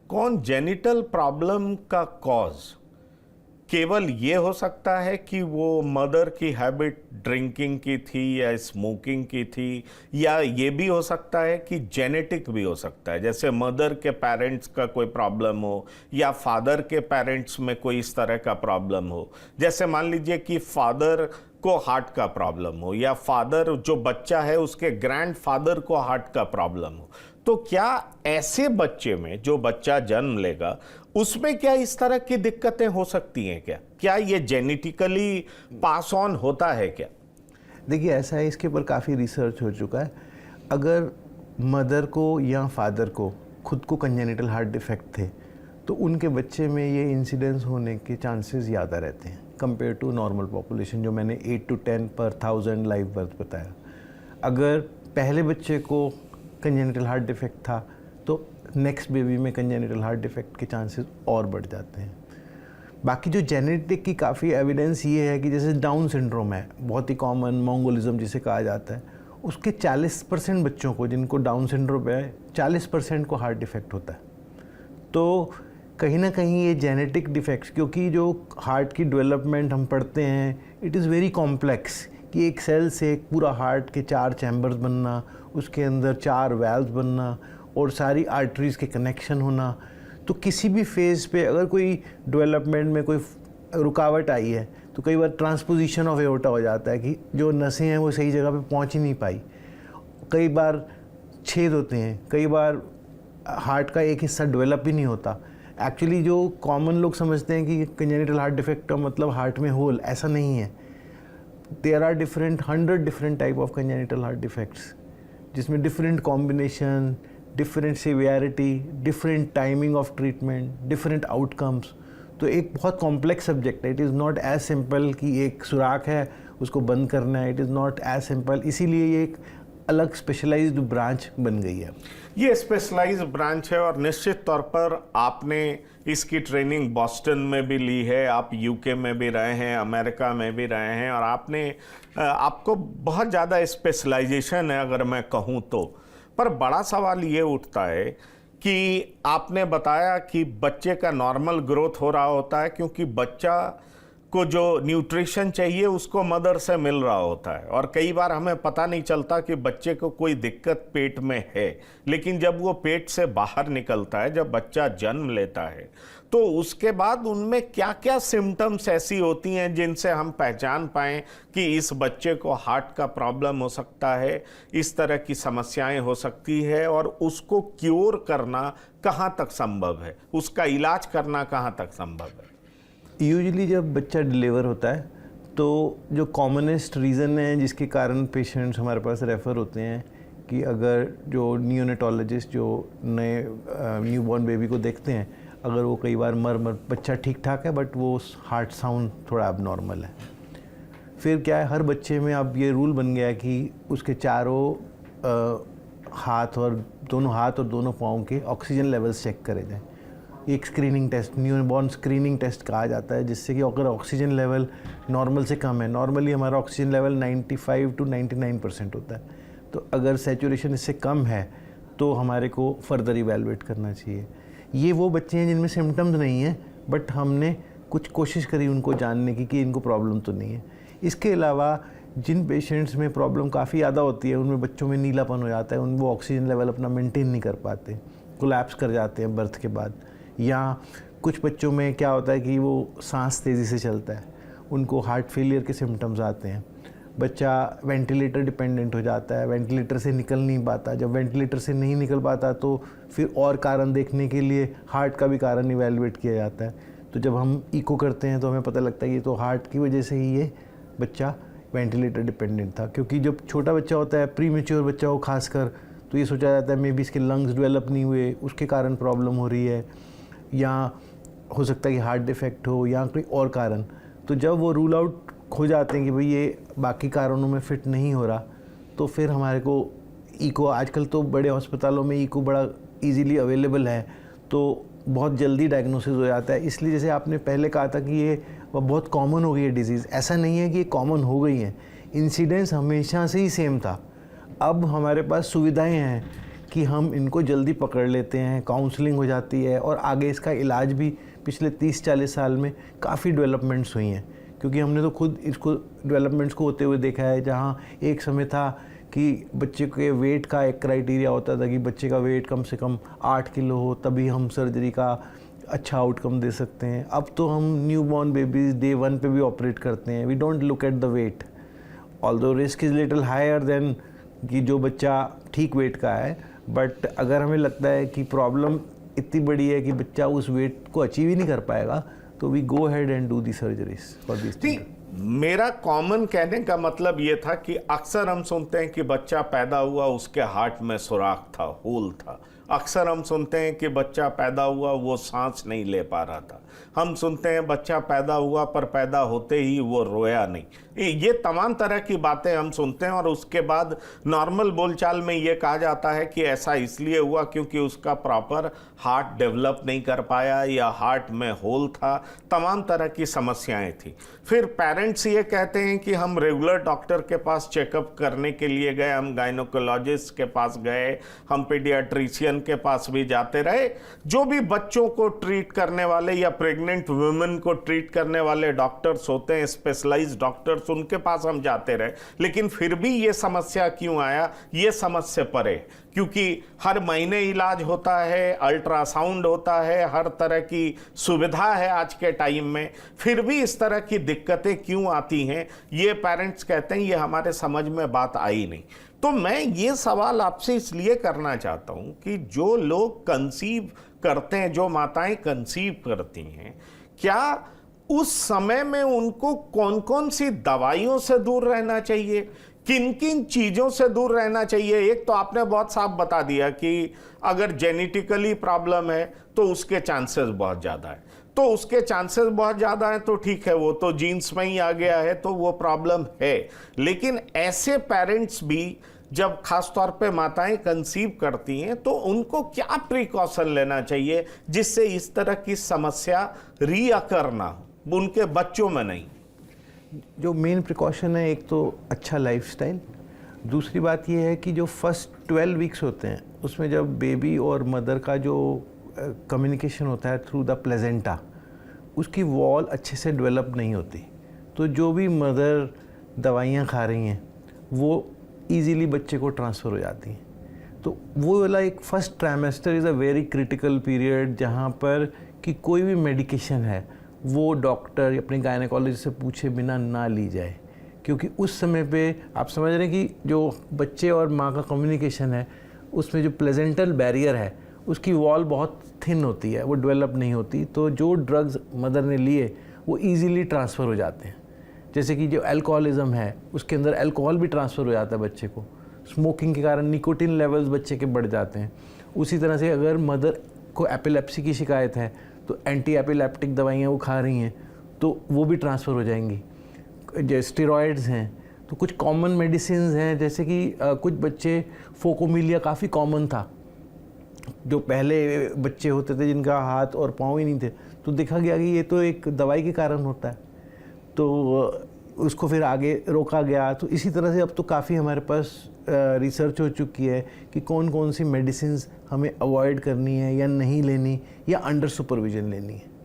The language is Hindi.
कॉन्जेनिटल प्रॉब्लम का कॉज केवल ये हो सकता है कि वो मदर की हैबिट ड्रिंकिंग की थी या स्मोकिंग की थी, या ये भी हो सकता है कि जेनेटिक भी हो सकता है, जैसे मदर के पेरेंट्स का कोई प्रॉब्लम हो या फादर के पेरेंट्स में कोई इस तरह का प्रॉब्लम हो। जैसे मान लीजिए कि फादर को हार्ट का प्रॉब्लम हो या फादर जो बच्चा है उसके ग्रैंडफादर को हार्ट का प्रॉब्लम हो, तो क्या ऐसे बच्चे में जो बच्चा जन्म लेगा उसमें क्या इस तरह की दिक्कतें हो सकती हैं? क्या ये जेनेटिकली पास ऑन होता है क्या? देखिए, ऐसा है, इसके ऊपर काफ़ी रिसर्च हो चुका है। अगर मदर को या फादर को खुद को कंजेनिटल हार्ट डिफेक्ट थे तो उनके बच्चे में ये इंसिडेंस होने के चांसेस ज़्यादा रहते हैं कंपेयर टू नॉर्मल पॉपुलेशन, जो मैंने 8 to 10 per 1000 लाइव बर्थ बताया। अगर पहले बच्चे को कंजेनिटल हार्ट डिफेक्ट था तो नेक्स्ट बेबी में कंजेनिटल हार्ट डिफेक्ट के चांसेस और बढ़ जाते हैं। बाकी जो जेनेटिक की काफ़ी एविडेंस ये है कि जैसे डाउन सिंड्रोम है, बहुत ही कॉमन, मोंगोलिज्म जिसे कहा जाता है, उसके 40% बच्चों को जिनको डाउन सिंड्रोम है 40% को हार्ट डिफेक्ट होता है। तो कहीं ना कहीं ये जेनेटिक डिफेक्ट्स, क्योंकि जो हार्ट की डेवलपमेंट हम पढ़ते हैं इट इज़ वेरी कॉम्प्लेक्स, कि एक सेल से एक पूरा हार्ट के 4 चैम्बर्स बनना, उसके अंदर 4 वैल्व्स बनना और सारी आर्टरीज़ के कनेक्शन होना। तो किसी भी फेज़ पे अगर कोई डेवलपमेंट में कोई रुकावट आई है तो कई बार ट्रांसपोजिशन ऑफ एओर्टा हो जाता है कि जो नसें हैं वो सही जगह पे पहुंच ही नहीं पाई, कई बार छेद होते हैं, कई बार हार्ट का एक हिस्सा डेवलप ही नहीं होता। एक्चुअली जो कॉमन लोग समझते हैं कि कंजेनिटल हार्ट डिफेक्ट का मतलब हार्ट में होल, ऐसा नहीं है। There are 100 different type of congenital heart defects, जिसमें different combination, different severity, different timing of treatment, different outcomes. तो एक बहुत कॉम्प्लेक्स सब्जेक्ट है। It is not as simple कि एक सुराख है उसको बंद करना है, it is not as simple. इसीलिए ये एक अलग स्पेशलाइज्ड ब्रांच बन गई है। ये स्पेशलाइज्ड ब्रांच है और निश्चित तौर पर आपने इसकी ट्रेनिंग बॉस्टन में भी ली है, आप यूके में भी रहे हैं, अमेरिका में भी रहे हैं, और आपको बहुत ज़्यादा स्पेशलाइजेशन है अगर मैं कहूँ तो। पर बड़ा सवाल ये उठता है कि आपने बताया कि बच्चे का नॉर्मल ग्रोथ हो रहा होता है क्योंकि बच्चा को जो न्यूट्रिशन चाहिए उसको मदर से मिल रहा होता है, और कई बार हमें पता नहीं चलता कि बच्चे को कोई दिक्कत पेट में है, लेकिन जब वो पेट से बाहर निकलता है, जब बच्चा जन्म लेता है, तो उसके बाद उनमें क्या क्या सिम्टम्स ऐसी होती हैं जिनसे हम पहचान पाएं कि इस बच्चे को हार्ट का प्रॉब्लम हो सकता है, इस तरह की समस्याएं हो सकती है, और उसको क्योर करना कहाँ तक संभव है, उसका इलाज करना कहाँ तक संभव है? यूजुअली जब बच्चा डिलीवर होता है तो जो कॉमनेस्ट रीज़न है जिसके कारण पेशेंट्स हमारे पास रेफ़र होते हैं कि अगर जो नियोनेटोलॉजिस्ट जो नए न्यूबॉर्न बेबी को देखते हैं, अगर वो कई बार बच्चा ठीक ठाक है बट वो हार्ट साउंड थोड़ा अबनॉर्मल है। फिर क्या है, हर बच्चे में अब ये रूल बन गया है कि उसके चारों हाथ और दोनों पाँव के ऑक्सीजन लेवल्स चेक करे जाएँ। एक screening test, newborn screening test कहा जाता है, जिससे कि अगर ऑक्सीजन लेवल नॉर्मल से कम है, नॉर्मली हमारा ऑक्सीजन लेवल 95 to 99% होता है, तो अगर सैचुरेशन इससे कम है तो हमारे को फर्दर इवैल्यूएट करना चाहिए। ये वो बच्चे हैं जिनमें सिम्टम्स नहीं है बट हमने कुछ कोशिश करी उनको जानने की कि इनको प्रॉब्लम तो नहीं है। इसके अलावा जिन पेशेंट्स में प्रॉब्लम काफ़ी ज़्यादा होती है उनमें बच्चों में नीलापन हो जाता है, वो ऑक्सीजन लेवल अपना मेंटेन नहीं कर पाते, कोलैप्स कर जाते हैं बर्थ के बाद। या कुछ बच्चों में क्या होता है कि वो सांस तेज़ी से चलता है, उनको हार्ट फेलियर के सिम्टम्स आते हैं, बच्चा वेंटिलेटर डिपेंडेंट हो जाता है, वेंटिलेटर से निकल नहीं पाता। जब वेंटिलेटर से नहीं निकल पाता तो फिर और कारण देखने के लिए हार्ट का भी कारण इवैल्यूएट किया जाता है। तो जब हम इको करते हैं तो हमें पता लगता है कि तो हार्ट की वजह से ही ये बच्चा वेंटिलेटर डिपेंडेंट था। क्योंकि जब छोटा बच्चा होता है, प्री मैच्योर बच्चा हो खासकर, तो ये सोचा जाता है मे बी इसके लंग्स डेवलप नहीं हुए, उसके कारण प्रॉब्लम हो रही है, या हो सकता है कि हार्ट डिफेक्ट हो या कोई और कारण। तो जब वो रूल आउट हो जाते हैं कि भाई ये बाकी कारणों में फिट नहीं हो रहा, तो फिर हमारे को इको, आजकल तो बड़े अस्पतालों में इको बड़ा इजीली अवेलेबल है, तो बहुत जल्दी डायग्नोसिस हो जाता है। इसलिए जैसे आपने पहले कहा था कि ये बहुत कॉमन हो गई है डिजीज़, ऐसा नहीं है कि ये कॉमन हो गई है, इंसिडेंस हमेशा से ही सेम था। अब हमारे पास सुविधाएं हैं कि हम इनको जल्दी पकड़ लेते हैं, काउंसलिंग हो जाती है और आगे इसका इलाज भी पिछले 30-40 साल में काफ़ी डेवलपमेंट्स हुई हैं, क्योंकि हमने तो खुद इसको डेवलपमेंट्स को होते हुए देखा है। जहाँ एक समय था कि बच्चे के वेट का एक क्राइटेरिया होता था कि बच्चे का वेट कम से कम 8 किलो हो तभी हम सर्जरी का अच्छा आउटकम दे सकते हैं। अब तो हम न्यू बॉर्न बेबीज़ डे 1 पे भी ऑपरेट करते हैं। We don't look at the weight, although risk is little higher than कि जो बच्चा ठीक वेट का है, बट अगर हमें लगता है कि प्रॉब्लम इतनी बड़ी है कि बच्चा उस वेट को अचीव ही नहीं कर पाएगा, तो we go head and do the surgeries for this. मेरा कॉमन कहने का मतलब ये था कि अक्सर हम सुनते हैं कि बच्चा पैदा हुआ उसके हार्ट में सुराख था, होल था। अक्सर हम सुनते हैं कि बच्चा पैदा हुआ वो सांस नहीं ले पा रहा था। हम सुनते हैं बच्चा पैदा हुआ पर पैदा होते ही वो रोया नहीं। ये तमाम तरह की बातें हम सुनते हैं और उसके बाद नॉर्मल बोलचाल में ये कहा जाता है कि ऐसा इसलिए हुआ क्योंकि उसका प्रॉपर हार्ट डेवलप नहीं कर पाया या हार्ट में होल था, तमाम तरह की समस्याएं थी। फिर पेरेंट्स ये कहते हैं कि हम रेगुलर डॉक्टर के पास चेकअप करने के लिए गए, हम गायनोकोलॉजिस्ट के पास गए, हम पीडियाट्रिशियन के पास भी जाते रहे। जो भी बच्चों को ट्रीट करने वाले या प्रेग्नेंट वुमेन को ट्रीट करने वाले डॉक्टर्स होते हैं, स्पेशलाइज्ड डॉक्टर्स, उनके पास हम जाते रहे। लेकिन फिर भी ये समस्या क्यों आया, ये समझ से परे, क्योंकि हर महीने इलाज होता है, अल्ट्रासाउंड होता है, हर तरह की सुविधा है आज के टाइम में, फिर भी इस तरह की दिक्कतें क्यों आती हैं, ये पेरेंट्स कहते हैं ये हमारे समझ में बात आई नहीं। तो मैं ये सवाल आपसे इसलिए करना चाहता हूं कि जो लोग कंसीव करते हैं, जो माताएं कंसीव करती हैं, क्या उस समय में उनको कौन कौन सी दवाइयों से दूर रहना चाहिए, किन किन चीज़ों से दूर रहना चाहिए? एक तो आपने बहुत साफ बता दिया कि अगर जेनेटिकली प्रॉब्लम है तो उसके चांसेस बहुत ज़्यादा है, तो उसके चांसेस बहुत ज़्यादा हैं तो ठीक है, वो तो जीन्स में ही आ गया है तो वो प्रॉब्लम है। लेकिन ऐसे पेरेंट्स भी जब खास तौर पे माताएं कंसीव करती हैं तो उनको क्या प्रिकॉशन लेना चाहिए जिससे इस तरह की समस्या रीअकर ना हो, उनके बच्चों में नहीं? जो मेन प्रिकॉशन है, एक तो अच्छा लाइफस्टाइल, दूसरी बात यह है कि जो फर्स्ट 12 वीक्स होते हैं उसमें जब बेबी और मदर का जो कम्युनिकेशन होता है थ्रू द प्लेजेंटा, उसकी वॉल अच्छे से डेवलप नहीं होती। तो जो भी मदर दवाइयाँ खा रही हैं वो इजीली बच्चे को ट्रांसफ़र हो जाती हैं। तो वो वाला एक first trimester is a very critical period, जहाँ पर कि कोई भी मेडिकेशन है वो डॉक्टर अपने गायनेकोलॉजिस्ट से पूछे बिना ना ली जाए, क्योंकि उस समय पे आप समझ रहे हैं कि जो बच्चे और माँ का कम्युनिकेशन है उसमें जो प्लेजेंटल बैरियर है उसकी वॉल बहुत थिन होती है, वो डेवलप नहीं होती। तो जो ड्रग्स मदर ने लिए वो ईज़िली ट्रांसफ़र हो जाते हैं। जैसे कि जो अल्कोहलिज्म है उसके अंदर अल्कोहल भी ट्रांसफ़र हो जाता है बच्चे को, स्मोकिंग के कारण निकोटिन लेवल्स बच्चे के बढ़ जाते हैं। उसी तरह से अगर मदर को एपिलेप्सी की शिकायत है तो एंटी एपिलेप्टिक दवाइयाँ वो खा रही हैं तो वो भी ट्रांसफ़र हो जाएंगी। जो स्टेरॉइड्स हैं तो कुछ कॉमन मेडिसिन हैं, जैसे कि कुछ बच्चे फोकोमिलिया काफ़ी कॉमन था, जो पहले बच्चे होते थे जिनका हाथ और पाँव ही नहीं थे, तो देखा गया कि ये तो एक दवाई के कारण होता है, तो उसको फिर आगे रोका गया। तो इसी तरह से अब तो काफ़ी हमारे पास रिसर्च हो चुकी है कि कौन कौन सी मेडिसिन हमें अवॉइड करनी है या नहीं लेनी या अंडर सुपरविजन लेनी है।